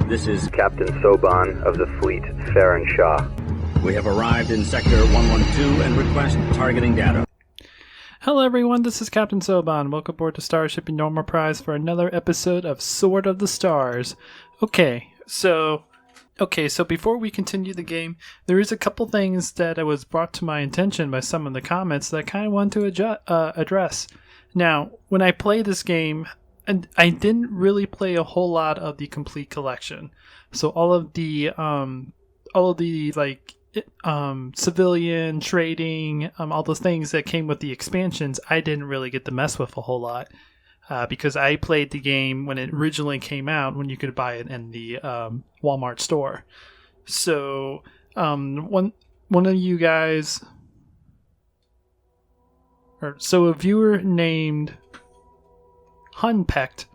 This is Captain Soban of the fleet, Farron Shaw. We have arrived in Sector 112 and request targeting data. Hello everyone, this is Captain Soban. Welcome aboard to Starship Normal Prize for another episode of Sword of the Stars. Okay, so before we continue the game, there is a couple things that was brought to my attention by some of the comments that I kind of want to address. Now, when I play this game, and I didn't really play a whole lot of the complete collection. So all of the civilian trading, all those things that came with the expansions, I didn't really get to mess with a whole lot because I played the game when it originally came out, when you could buy it in the Walmart store. So one of you guys, a viewer named Hunpecked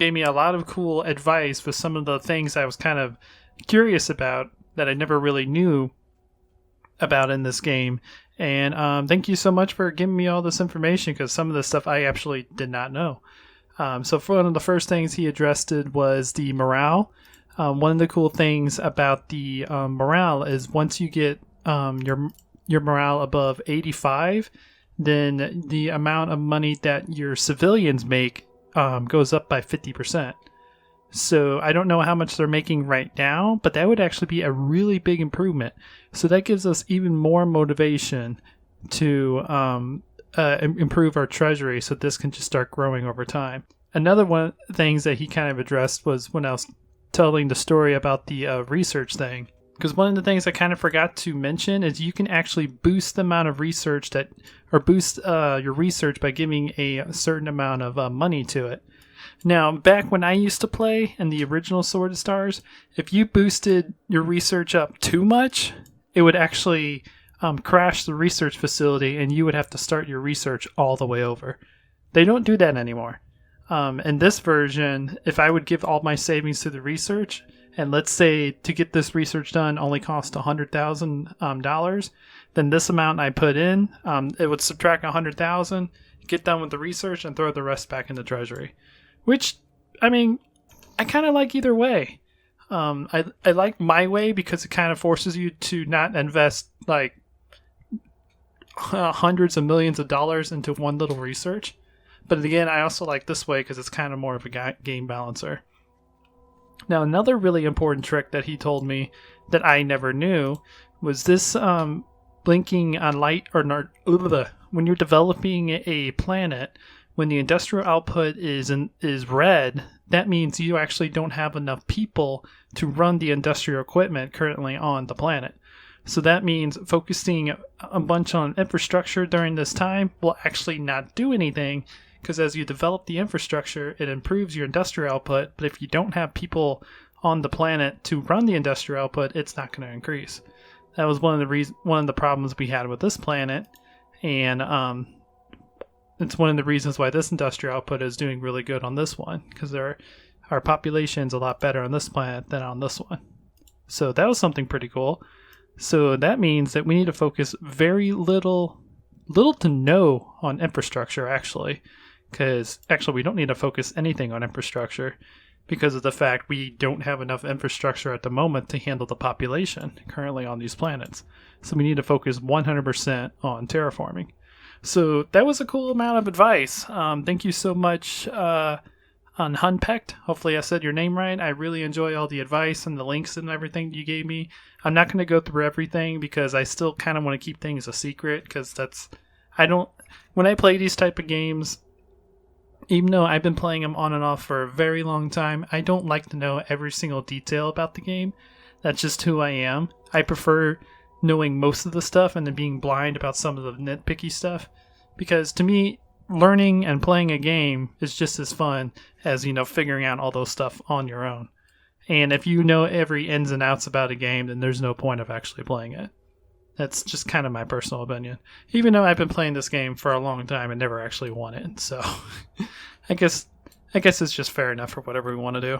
gave me a lot of cool advice for some of the things I was kind of curious about that I never really knew about in this game. And thank you so much for giving me all this information, because some of the stuff I actually did not know. So one of the first things he addressed was the morale. One of the cool things about the morale is once you get your morale above 85, then the amount of money that your civilians make goes up by 50%. So I don't know how much they're making right now, but that would actually be a really big improvement. So that gives us even more motivation to improve our treasury, so this can just start growing over time. Another one of the things that he kind of addressed was when I was telling the story about the research thing. Because one of the things I kind of forgot to mention is you can actually boost the amount of research boost your research by giving a certain amount of money to it. Now, back when I used to play in the original Sword of Stars, if you boosted your research up too much, it would actually crash the research facility and you would have to start your research all the way over. They don't do that anymore. In this version, if I would give all my savings to the research, and let's say to get this research done only cost $100,000, then this amount I put in, it would subtract $100,000, get done with the research, and throw the rest back into Treasury. Which, I mean, I kind of like either way. I like my way because it kind of forces you to not invest like hundreds of millions of dollars into one little research. But again, I also like this way because it's kind of more of a game balancer. Now, another really important trick that he told me that I never knew was this blinking on light, when you're developing a planet, when the industrial output is red, that means you actually don't have enough people to run the industrial equipment currently on the planet. So that means focusing a bunch on infrastructure during this time will actually not do anything, because as you develop the infrastructure, it improves your industrial output, but if you don't have people on the planet to run the industrial output, it's not going to increase. That was one of the problems we had with this planet, and it's one of the reasons why this industrial output is doing really good on this one, because our population's a lot better on this planet than on this one. So that was something pretty cool. So that means that we need to focus very little to no on infrastructure, actually. Because actually we don't need to focus anything on infrastructure because of the fact we don't have enough infrastructure at the moment to handle the population currently on these planets. So we need to focus 100% on terraforming. So that was a cool amount of advice. Thank you so much on Hunpecked. Hopefully I said your name right. I really enjoy all the advice and the links and everything you gave me. I'm not going to go through everything because I still kind of want to keep things a secret, because when I play these type of games, even though I've been playing them on and off for a very long time, I don't like to know every single detail about the game. That's just who I am. I prefer knowing most of the stuff and then being blind about some of the nitpicky stuff. Because to me, learning and playing a game is just as fun as, figuring out all those stuff on your own. And if you know every ins and outs about a game, then there's no point of actually playing it. That's just kind of my personal opinion. Even though I've been playing this game for a long time and never actually won it. So I guess it's just fair enough for whatever we want to do.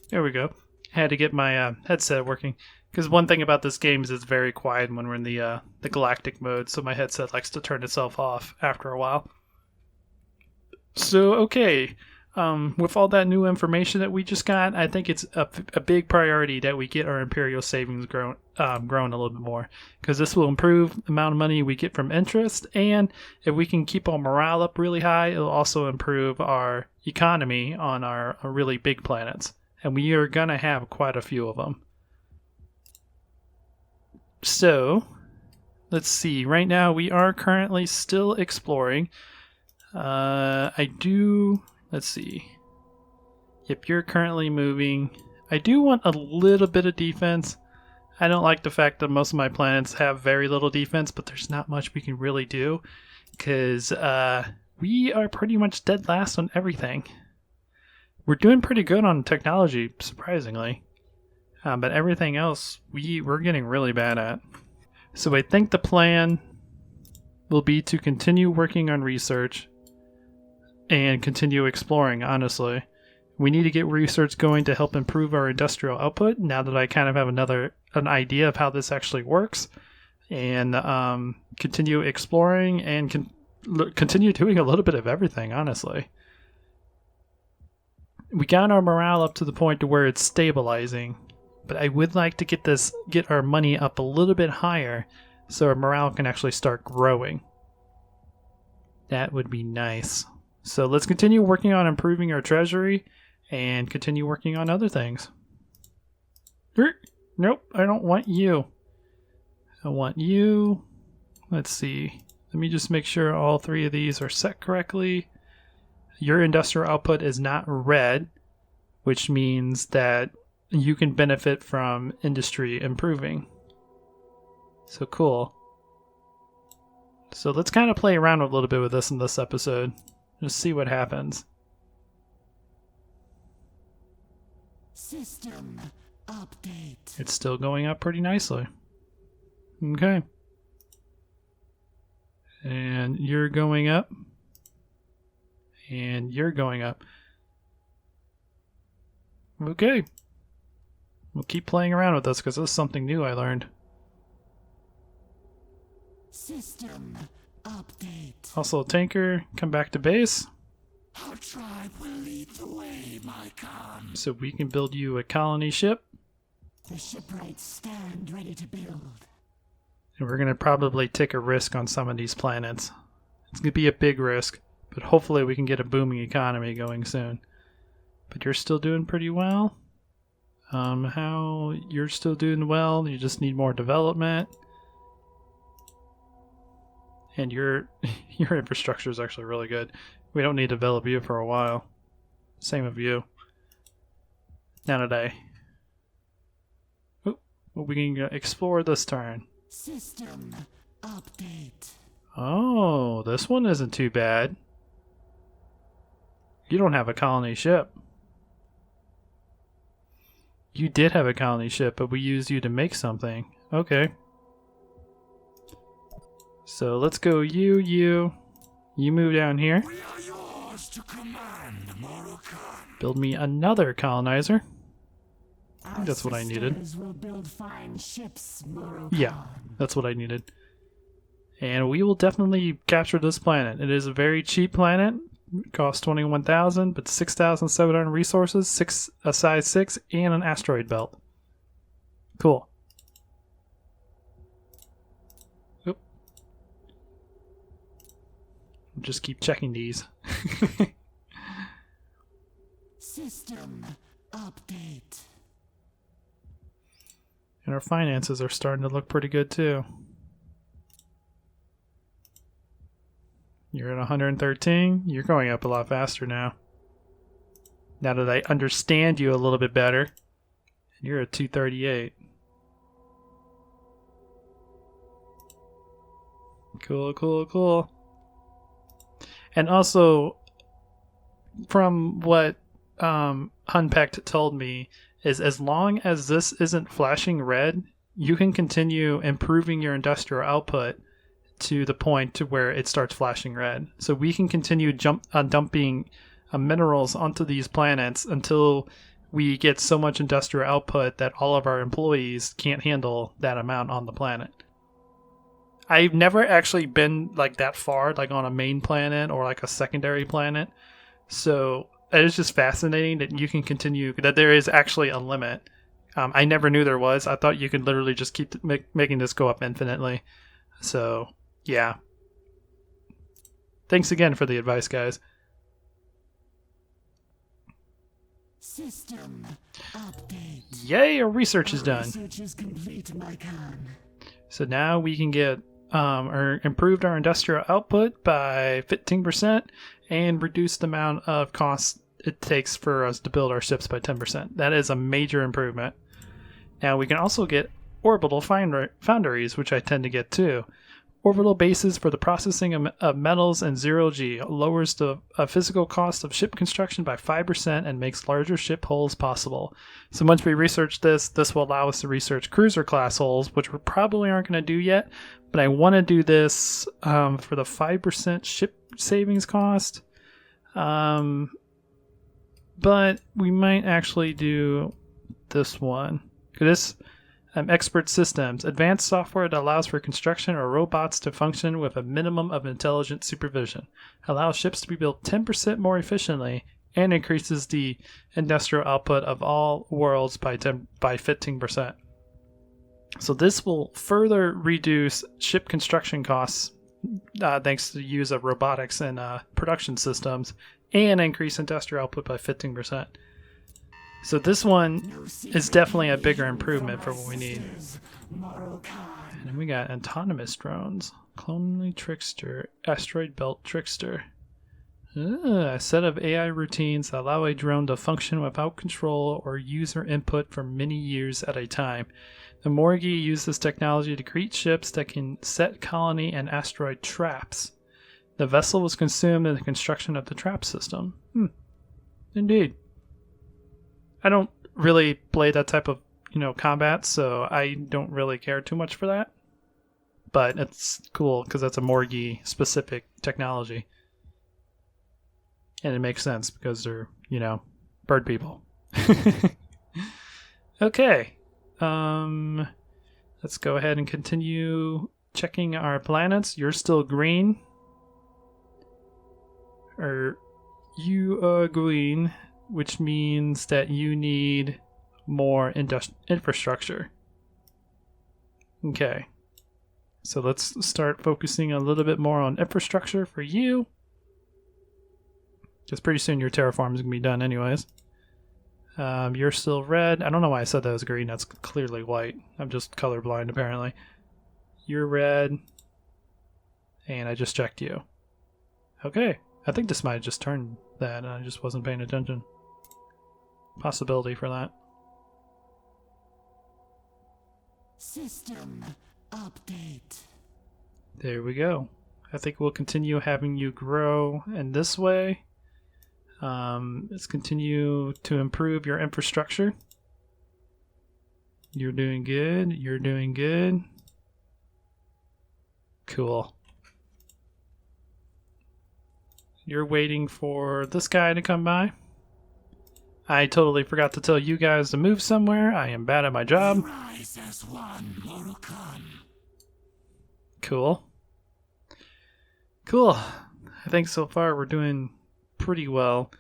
There we go. I had to get my headset working. Because one thing about this game is it's very quiet when we're in the galactic mode. So my headset likes to turn itself off after a while. So, okay. with all that new information that we just got, I think it's a big priority that we get our Imperial savings growing a little bit more, because this will improve the amount of money we get from interest, and if we can keep our morale up really high, it'll also improve our economy on our really big planets, and we are going to have quite a few of them. So, let's see. Right now, we are currently still exploring. Let's see. If you're currently moving, I do want a little bit of defense. I don't like the fact that most of my planets have very little defense, but there's not much we can really do, because we are pretty much dead last on everything. We're doing pretty good on technology, surprisingly. But everything else, we're getting really bad at. So I think the plan will be to continue working on research and continue exploring, honestly. We need to get research going to help improve our industrial output, now that I kind of have an idea of how this actually works. And continue exploring and continue doing a little bit of everything, honestly. We got our morale up to the point to where it's stabilizing, but I would like to get our money up a little bit higher so our morale can actually start growing. That would be nice. So let's continue working on improving our treasury and continue working on other things. Nope, I don't want you. I want you. Let's see. Let me just make sure all three of these are set correctly. Your industrial output is not red, which means that you can benefit from industry improving. So cool. So let's kind of play around a little bit with this in this episode. Just see what happens. System update. It's still going up pretty nicely. Okay. And you're going up. And you're going up. Okay. We'll keep playing around with this because this is something new I learned. System update. Also, tanker, come back to base. Our tribe will lead the way, my Khan. So we can build you a colony ship. The shipwrights stand ready to build. And we're going to probably take a risk on some of these planets. It's going to be a big risk, but hopefully we can get a booming economy going soon. But you're still doing pretty well. How you're still doing well, you just need more development. And your infrastructure is actually really good. We don't need to develop you for a while. Same of you. Now today. We can explore this turn. System update. Oh, this one isn't too bad. You don't have a colony ship. You did have a colony ship, but we used you to make something. Okay. So let's go you. You move down here. We are yours to command, Morokan. Build me another colonizer. I think that's what I needed. Will build fine ships, Morokan. Yeah, that's what I needed. And we will definitely capture this planet. It is a very cheap planet. It costs 21,000, but 6,700 resources, a size 6, and an asteroid belt. Cool. Oop. Just keep checking these. System update. And our finances are starting to look pretty good too. You're at 113. You're going up a lot faster now. Now that I understand you a little bit better. And you're at 238. Cool. And also, from what Hunpecked told me, is as long as this isn't flashing red, you can continue improving your industrial output to the point to where it starts flashing red. So we can continue dumping minerals onto these planets until we get so much industrial output that all of our employees can't handle that amount on the planet. I've never actually been like that far, like on a main planet or like a secondary planet. So it is just fascinating that you can continue, that there is actually a limit. I never knew there was. I thought you could literally just keep making this go up infinitely. So, yeah. Thanks again for the advice, guys. System update. Yay, our research is done. Research is complete, Mycon. So now we can get improved our industrial output by 15% and reduce the amount of cost it takes for us to build our ships by 10%. That is a major improvement. Now we can also get orbital foundries, which I tend to get too. Orbital bases for the processing of metals and zero-G lowers the physical cost of ship construction by 5% and makes larger ship hulls possible. So once we research this, this will allow us to research cruiser class hulls, which we probably aren't going to do yet, but I want to do this for the 5% ship savings cost. But we might actually do this one. This expert systems, advanced software that allows for construction or robots to function with a minimum of intelligent supervision, allows ships to be built 10% more efficiently, and increases the industrial output of all worlds by 15%. So this will further reduce ship construction costs thanks to the use of robotics and production systems, and increase industrial output by 15%. So this one is definitely a bigger improvement for what we need. And then we got autonomous drones. Clonally Trickster, Asteroid Belt Trickster. A set of AI routines that allow a drone to function without control or user input for many years at a time. The Morrigi use this technology to create ships that can set colony and asteroid traps. The vessel was consumed in the construction of the trap system. Indeed. I don't really play that type of, combat, so I don't really care too much for that. But it's cool because that's a Morrigi specific technology. And it makes sense because they're, bird people. Okay. Let's go ahead and continue checking our planets. You're still green. Or you are green, which means that you need more infrastructure. Okay. So let's start focusing a little bit more on infrastructure for you. Because pretty soon your terraform is going to be done anyways. You're still red. I don't know why I said that was green. That's clearly white. I'm just colorblind apparently. You're red. And I just checked you. Okay. I think this might have just turned that and I just wasn't paying attention. Possibility for that. System update. There we go. I think we'll continue having you grow in this way. Let's continue to improve your infrastructure. You're doing good. You're doing good. Cool. You're waiting for this guy to come by. I totally forgot to tell you guys to move somewhere. I am bad at my job. Rise as one, Moroccan. Cool. Cool. I think so far we're doing pretty well.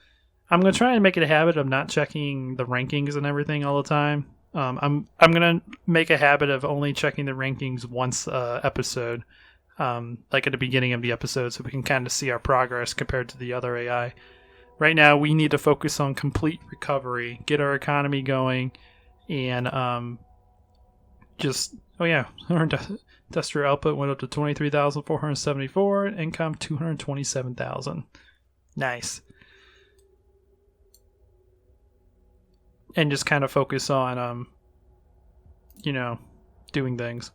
I'm going to try and make it a habit of not checking the rankings and everything all the time. I'm going to make a habit of only checking the rankings once episode, like at the beginning of the episode, so we can kind of see our progress compared to the other AI. Right now, we need to focus on complete recovery, get our economy going, and our industrial output went up to 23,474, income 227,000. Nice. And just kind of focus on, doing things.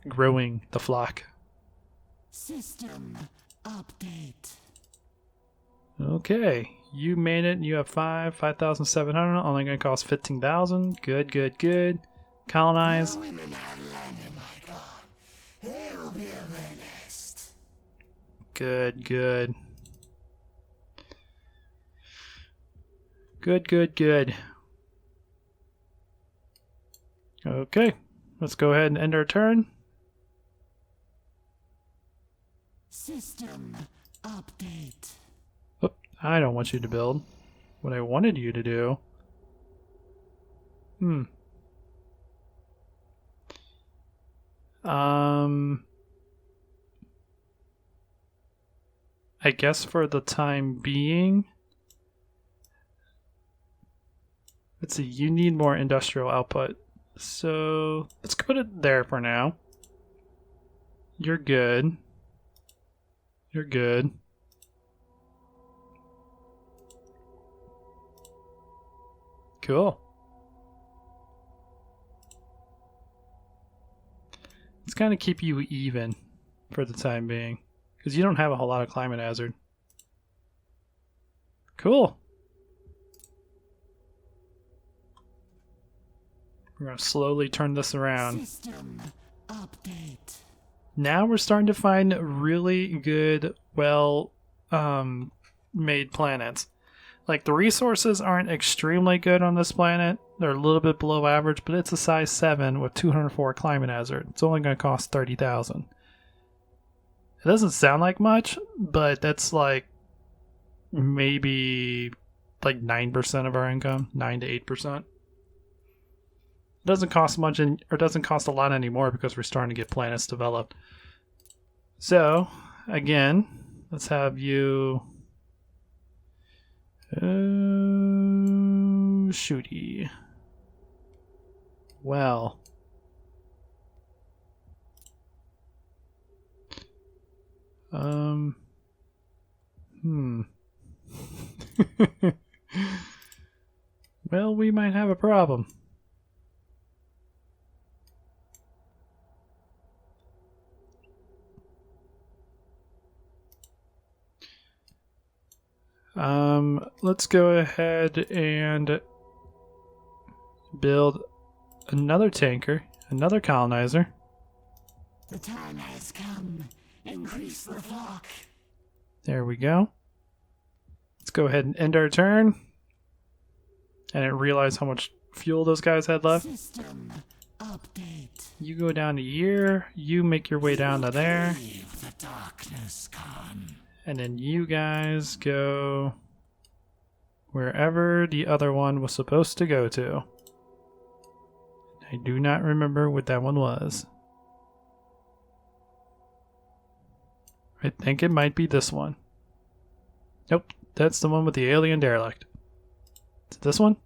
Growing the flock. System update. Okay, you made it. You have 5,700. Only going to cost 15,000. Good, good, good. Colonize. Women have landed, my God. They will be avenged. Good, good. Good, good, good. Okay, let's go ahead and end our turn. System update. I don't want you to build. What I wanted you to do... I guess for the time being... Let's see, you need more industrial output. So, let's put it there for now. You're good. You're good. Cool. Let's kind of keep you even for the time being, because you don't have a whole lot of climate hazard. Cool. We're going to slowly turn this around. System update. Now we're starting to find really good, well made planets. Like, the resources aren't extremely good on this planet. They're a little bit below average, but it's a size 7 with 204 climate hazard. It's only going to cost 30,000. It doesn't sound like much, but that's like maybe like 9% of our income, 9 to 8%. It doesn't cost much, or doesn't cost a lot anymore because we're starting to get planets developed. So, again, let's have you... shooty. Well. Well, we might have a problem. Let's go ahead and build another tanker, another colonizer. The time has come. Increase the flock. There we go. Let's go ahead and end our turn. I didn't realize how much fuel those guys had left. System update. You go down to here, you make your way down to there, Leave the darkness come. and then you guys go wherever the other one was supposed to go to. I do not remember what that one was. I think it might be this one. Nope, that's the one with the alien derelict. Is it this one?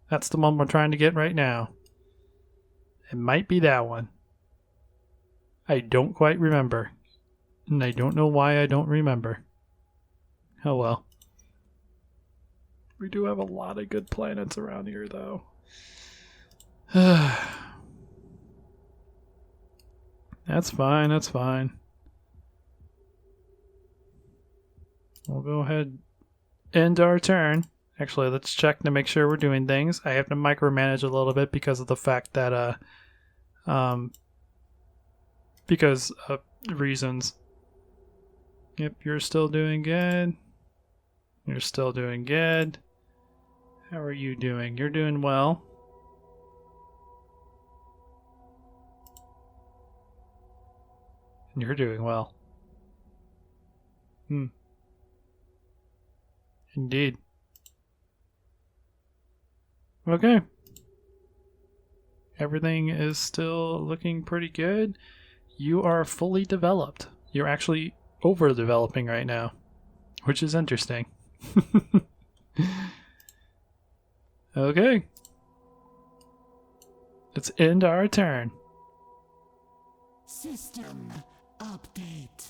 That's the one we're trying to get right now. It might be that one. I don't quite remember. And I don't know why I don't remember. Oh well. We do have a lot of good planets around here, though. That's fine, that's fine. We'll go ahead and end our turn. Actually, let's check to make sure we're doing things. I have to micromanage a little bit because of the fact that, because of reasons. Yep, you're still doing good. You're still doing good. How are you doing? You're doing well. And you're doing well. Indeed. Okay. Everything is still looking pretty good. You are fully developed. You're actually overdeveloping right now, which is interesting. Okay. Let's end our turn. System update.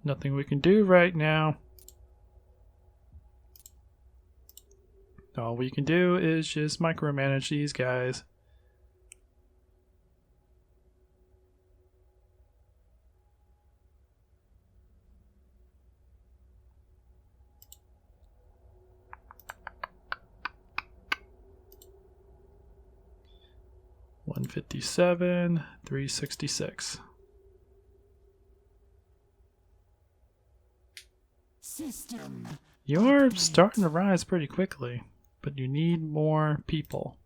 Nothing we can do right now. All we can do is just micromanage these guys. $157, $366. System. You're starting to rise pretty quickly, but you need more people.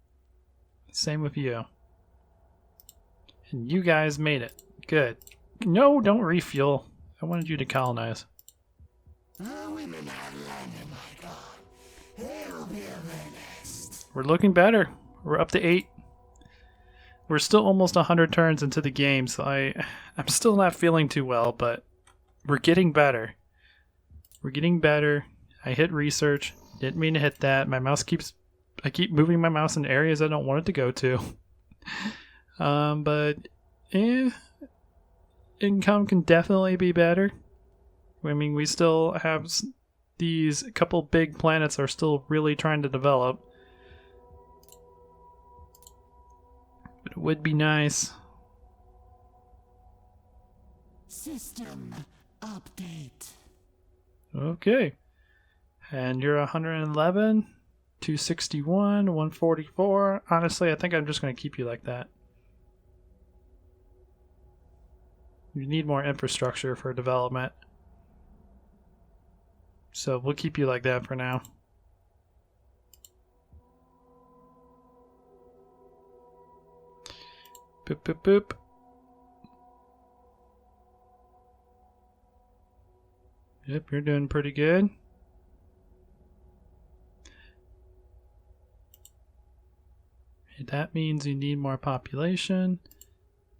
Same with you. And you guys made it. Good. No, don't refuel. I wanted you to colonize. The women have landed, my god. It'll be a menace. We're looking better. We're up to 8. We're still almost 100 turns into the game, so I'm still not feeling too well, but we're getting better. We're getting better. I hit research. Didn't mean to hit that. I keep moving my mouse in areas I don't want it to go to. But income can definitely be better. I mean, we still have these couple big planets are still really trying to develop. But it would be nice. System update. Okay. And you're 111, 261, 144. Honestly, I think I'm just going to keep you like that. You need more infrastructure for development. So we'll keep you like that for now. Boop, boop, boop. Yep, you're doing pretty good. That means you need more population.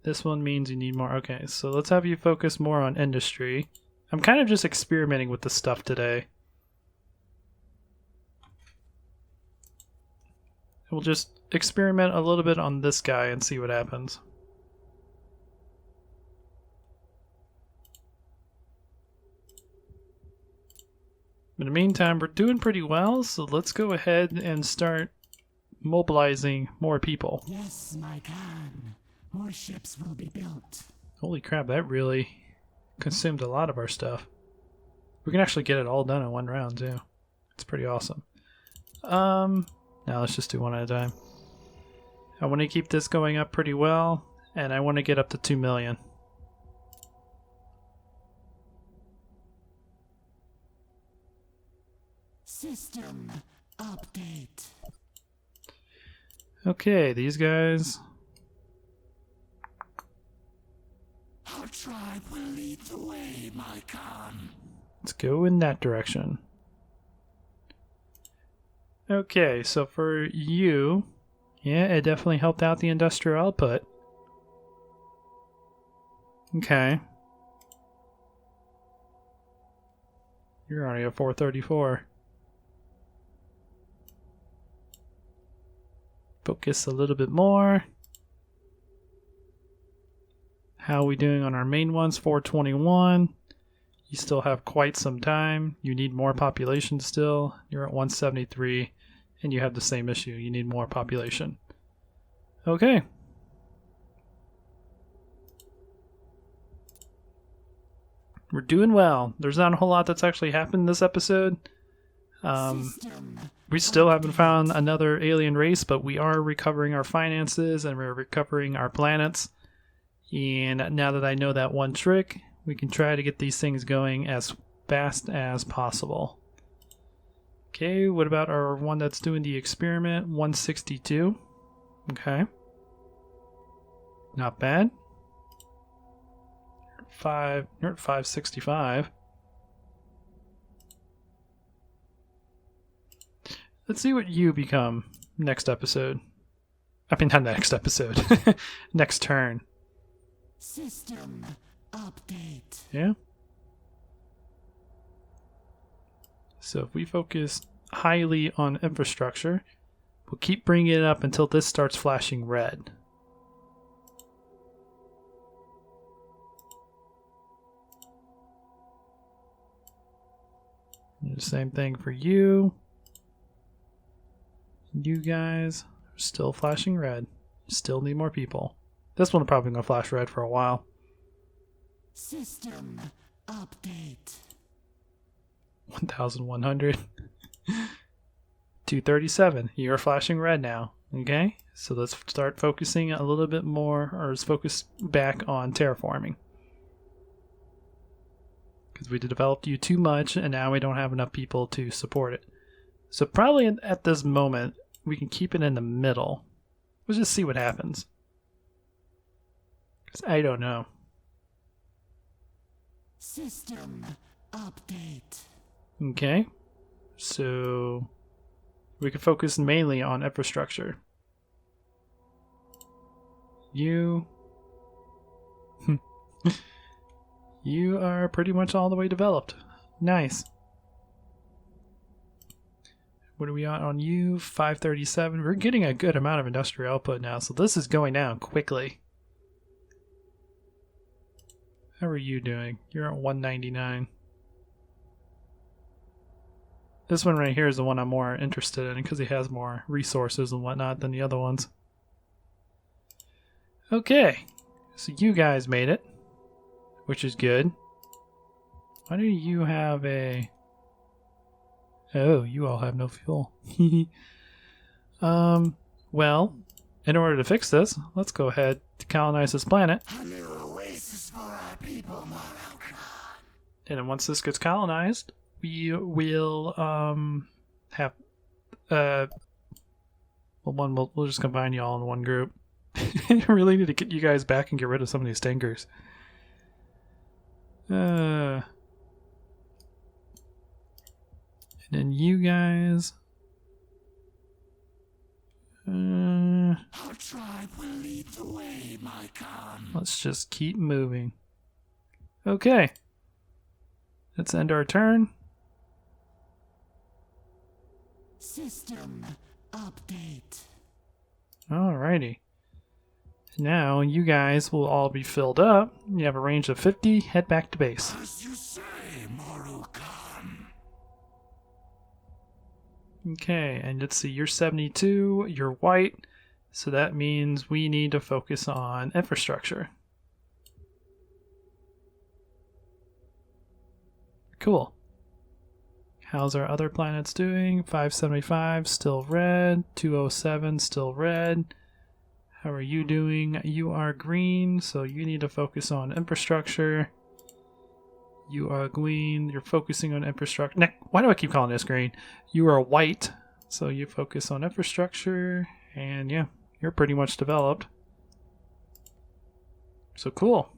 This one means you need more. Okay, so let's have you focus more on industry. I'm kind of just experimenting with this stuff today. We'll just experiment a little bit on this guy and see what happens. In the meantime, we're doing pretty well, so let's go ahead and start mobilizing more people. Yes, my Khan. More ships will be built. Holy crap, that really consumed a lot of our stuff. We can actually get it all done in one round, too. It's pretty awesome. Now let's just do one at a time. I want to keep this going up pretty well, and I want to get up to 2 million. System update. Okay, these guys. Our tribe will lead the way, my Khan. Let's go in that direction. Okay, so for you, yeah, it definitely helped out the industrial output. Okay. You're already at 434. Focus a little bit more. How are we doing on our main ones? 421. You still have quite some time. You need more population still. You're at 173, and you have the same issue. You need more population. Okay. We're doing well. There's not a whole lot that's actually happened this episode. We still haven't found another alien race, but we are recovering our finances and we're recovering our planets. And now that I know that one trick, we can try to get these things going as fast as possible. Okay, what about our one that's doing the experiment? 162. Okay. Not bad. You're at 565. Let's see what you become next episode. I mean, not next episode. Next turn. System update. Yeah. So if we focus highly on infrastructure, we'll keep bringing it up until this starts flashing red. And the same thing for you. You guys are still flashing red. Still need more people. This one probably gonna flash red for a while. System update. 1,100. 237. You're flashing red now. Okay? So let's start focusing a little bit more, or let's focus back on terraforming. Because we developed you too much, and now we don't have enough people to support it. So probably at this moment, we can keep it in the middle. Let's just see what happens. Because I don't know. System update. Okay. So we can focus mainly on infrastructure. You you are pretty much all the way developed. Nice. What are we on you? 537. We're getting a good amount of industrial output now, so this is going down quickly. How are you doing? You're at 199. This one right here is the one I'm more interested in because he has more resources and whatnot than the other ones. Okay, so you guys made it, which is good. Why do you have a... Oh, you all have no fuel. Well, in order to fix this, let's go ahead to colonize this planet. A new oasis for our people, Morocco. And then once this gets colonized, we will have well, we'll just combine you all in one group. I really need to get you guys back and get rid of some of these tankers. And then you guys. Our tribe will lead the way, my Khan. Let's just keep moving. Okay. Let's end our turn. System update. Alrighty. Now you guys will all be filled up. You have a range of 50. Head back to base. As you say, Morocco. Okay, and let's see. You're 72. You're white. So that means we need to focus on infrastructure. Cool. How's our other planets doing? 575, still red. 207, still red. How are you doing? You are green, so you need to focus on infrastructure. You are green. You're focusing on infrastructure. Why do I keep calling this green? You are white, so you focus on infrastructure. And yeah, you're pretty much developed. So cool.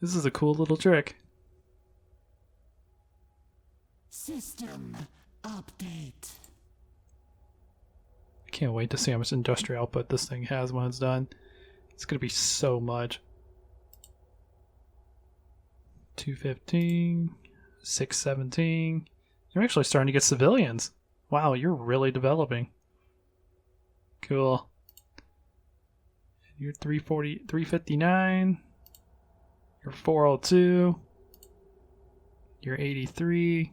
This is a cool little trick. System update. I can't wait to see how much industrial output this thing has when it's done. It's going to be so much. 215, 617. You're actually starting to get civilians. Wow, you're really developing. Cool. You're 340, 359. You're 402. You're 83.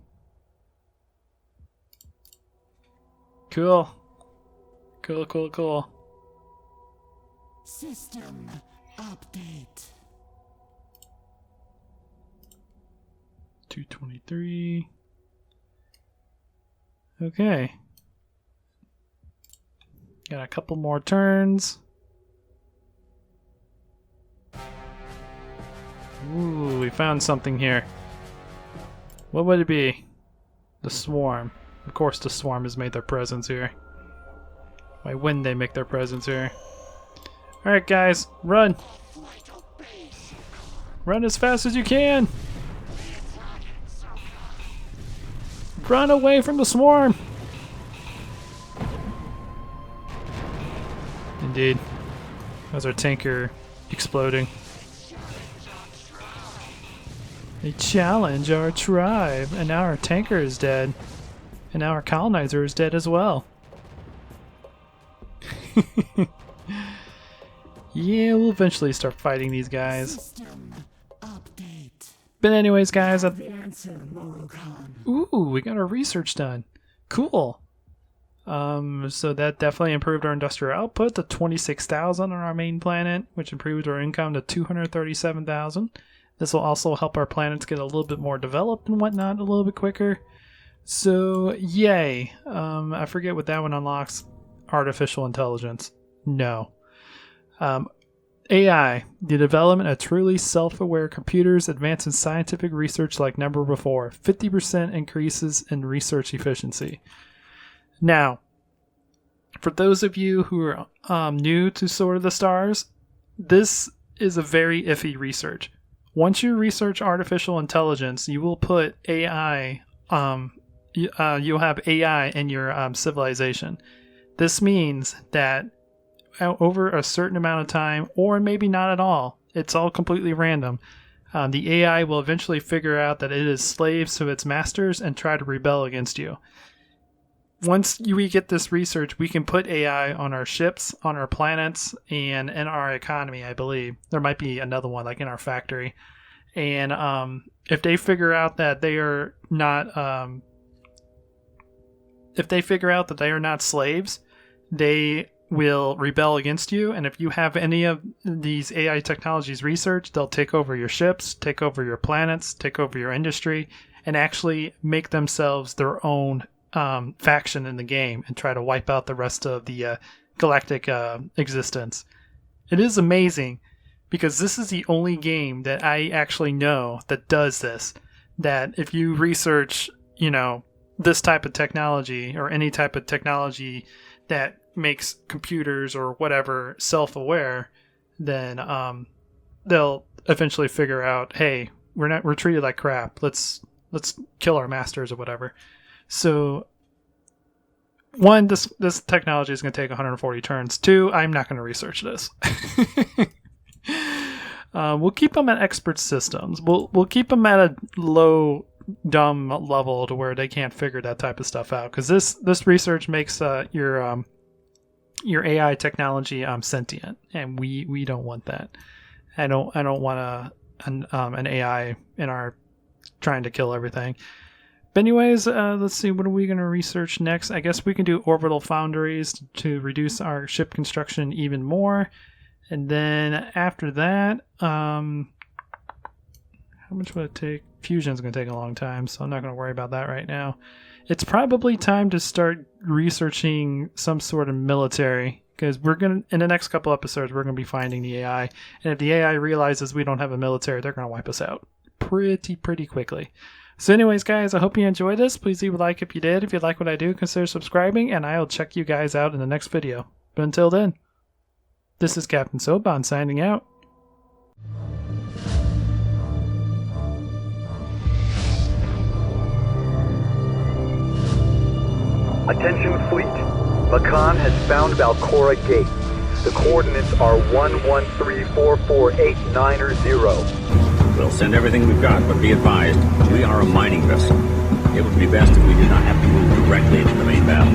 Cool. Cool, cool, cool. System update. 223. Okay. Got a couple more turns. Ooh, we found something here. What would it be? The swarm. Of course the swarm has made their presence here. Why wouldn't they make their presence here? Alright guys, run! Run as fast as you can! Run away from the swarm! Indeed. How's our tanker exploding? They challenge our tribe, and now our tanker is dead. And now our colonizer is dead as well. Yeah, we'll eventually start fighting these guys. System update. But anyways, guys, Answer, Morocco. ooh, we got our research done. Cool. So that definitely improved our industrial output to 26,000 on our main planet, which improved our income to 237,000. This will also help our planets get a little bit more developed and whatnot a little bit quicker. So, yay. I forget what that one unlocks. Artificial intelligence. No. AI, the development of truly self-aware computers, advances scientific research like never before. 50% increases in research efficiency. Now, For those of you who are new to Sword of the Stars, this is a very iffy research. Once you research artificial intelligence, you will put AI, you'll have AI in your civilization. This means that over a certain amount of time, or maybe not at all, it's all completely random, the AI will eventually figure out that it is slaves to its masters and try to rebel against you. Once we get this research, we can put AI on our ships, on our planets, and in our economy, I believe. There might be another one, like in our factory. And if they figure out that they are not, slaves, they will rebel against you. And if you have any of these AI technologies researched, they'll take over your ships, take over your planets, take over your industry, and actually make themselves their own faction in the game and try to wipe out the rest of the galactic existence. It is amazing because this is the only game that I actually know that does this. That if you research, this type of technology or any type of technology that makes computers or whatever self-aware, then they'll eventually figure out, hey, we're treated like crap. Let's kill our masters or whatever. So, one, this technology is going to take 140 turns. Two, I'm not going to research this. We'll keep them at expert systems. We'll keep them at a low, dumb level to where they can't figure that type of stuff out. Because this research makes your AI technology sentient, and we don't want that. I don't want an AI in our trying to kill everything. But anyways, let's see, what are we going to research next? I guess we can do orbital foundries to reduce our ship construction even more. And then after that, how much would it take? Fusion's going to take a long time, so I'm not going to worry about that right now. It's probably time to start researching some sort of military, because in the next couple episodes, we're going to be finding the AI. And if the AI realizes we don't have a military, they're going to wipe us out pretty quickly. So anyways, guys, I hope you enjoyed this. Please leave a like if you did. If you like what I do, consider subscribing, and I'll check you guys out in the next video. But until then, this is Captain Soban signing out. Attention fleet. Makan has found Valcora Gate. The coordinates are 1134489 or 0. We'll send everything we've got, but be advised, we are a mining vessel. It would be best if we did not have to move directly into the main battle.